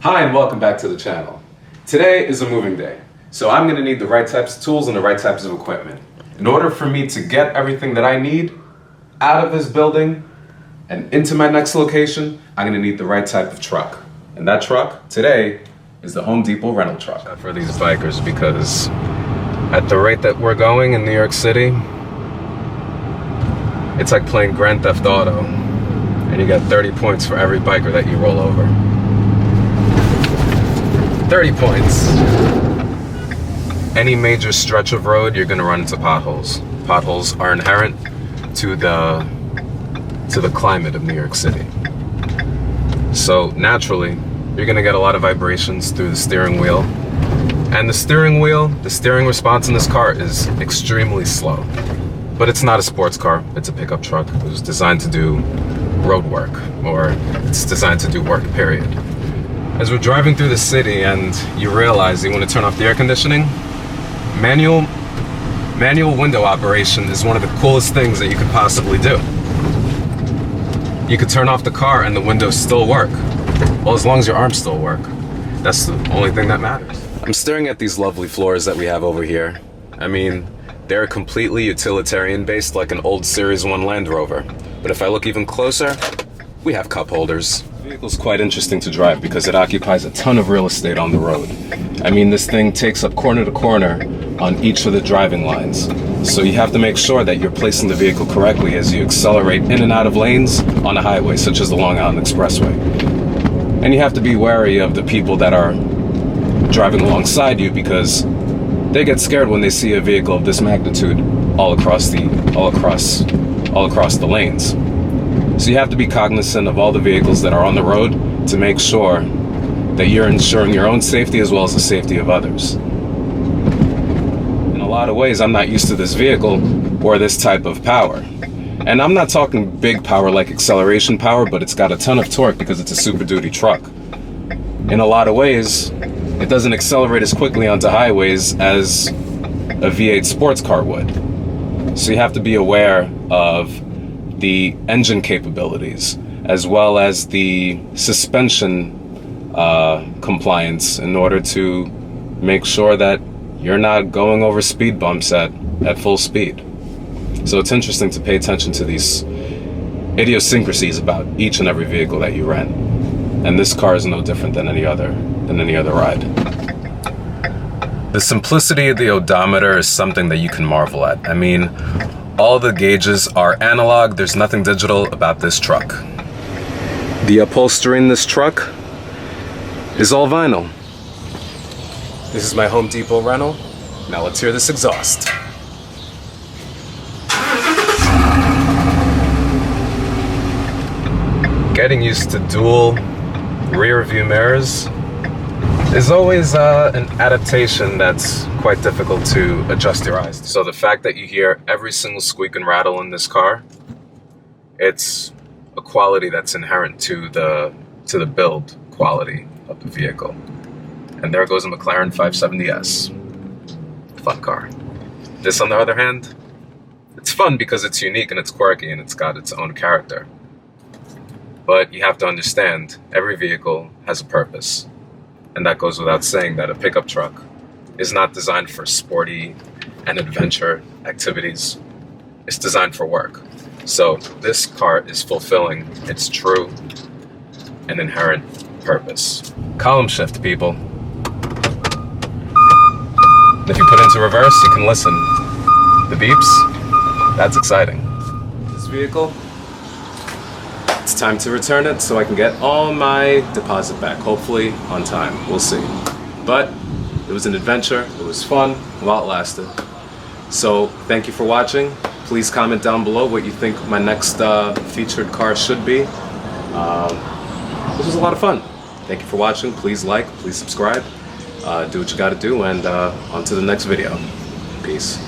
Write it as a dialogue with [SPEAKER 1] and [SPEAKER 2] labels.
[SPEAKER 1] Hi and welcome back to the channel. Today is a moving day, so I'm going to need the right types of tools and the right types of equipment. In order for me to get everything that I need out of this building and into my next location, I'm going to need the right type of truck. And that truck today is the Home Depot rental truck. For these bikers, because at the rate that we're going in New York City, it's like playing Grand Theft Auto, and you get 30 points for every biker that you roll over. 30 points. Any major stretch of road, you're gonna run into potholes. Potholes are inherent to the climate of New York City. So naturally, you're gonna get a lot of vibrations through the steering wheel. And the steering response in this car is extremely slow. But it's not a sports car, it's a pickup truck. It was designed to do road work, or it's designed to do work, period. As we're driving through the city and you realize you want to turn off the air conditioning, manual window operation is one of the coolest things that you could possibly do. You could turn off the car and the windows still work. Well, as long as your arms still work. That's the only thing that matters. I'm staring at these lovely floors that we have over here. I mean, they're completely utilitarian based, like an old Series 1 Land Rover. But if I look even closer, we have cup holders. The vehicle's quite interesting to drive because it occupies a ton of real estate on the road. I mean, this thing takes up corner to corner on each of the driving lines. So you have to make sure that you're placing the vehicle correctly as you accelerate in and out of lanes on a highway, such as the Long Island Expressway. And you have to be wary of the people that are driving alongside you, because they get scared when they see a vehicle of this magnitude all across the lanes. So you have to be cognizant of all the vehicles that are on the road to make sure that you're ensuring your own safety as well as the safety of others. In a lot of ways, I'm not used to this vehicle or this type of power. And I'm not talking big power like acceleration power, but it's got a ton of torque because it's a Super Duty truck. In a lot of ways, it doesn't accelerate as quickly onto highways as a V8 sports car would. So you have to be aware of the engine capabilities as well as the suspension compliance in order to make sure that you're not going over speed bumps at full speed. So it's interesting to pay attention to these idiosyncrasies about each and every vehicle that you rent. And this car is no different than any other ride. The simplicity of the odometer is something that you can marvel at. I mean, all the gauges are analog. There's nothing digital about this truck. The upholstery in this truck is all vinyl. This is my Home Depot rental. Now let's hear this exhaust. Getting used to dual rear view mirrors is always an adaptation that's quite difficult to adjust your eyes to. So the fact that you hear every single squeak and rattle in this car, it's a quality that's inherent to the build quality of the vehicle. And there goes a McLaren 570S. Fun car. This, on the other hand, it's fun because it's unique and it's quirky and it's got its own character. But you have to understand, every vehicle has a purpose. And that goes without saying that a pickup truck is not designed for sporty and adventure activities. It's designed for work. So this car is fulfilling its true and inherent purpose. Column shift, people. If you put into reverse, you can listen. The beeps, that's exciting. This vehicle, it's time to return it so I can get all my deposit back, hopefully on time. We'll see. But it was an adventure, it was fun while it lasted. So thank you for watching. Please comment down below what you think my next featured car should be. This was a lot of fun. Thank you for watching. Please like, please subscribe. Do what you gotta do, and on to the next video. Peace.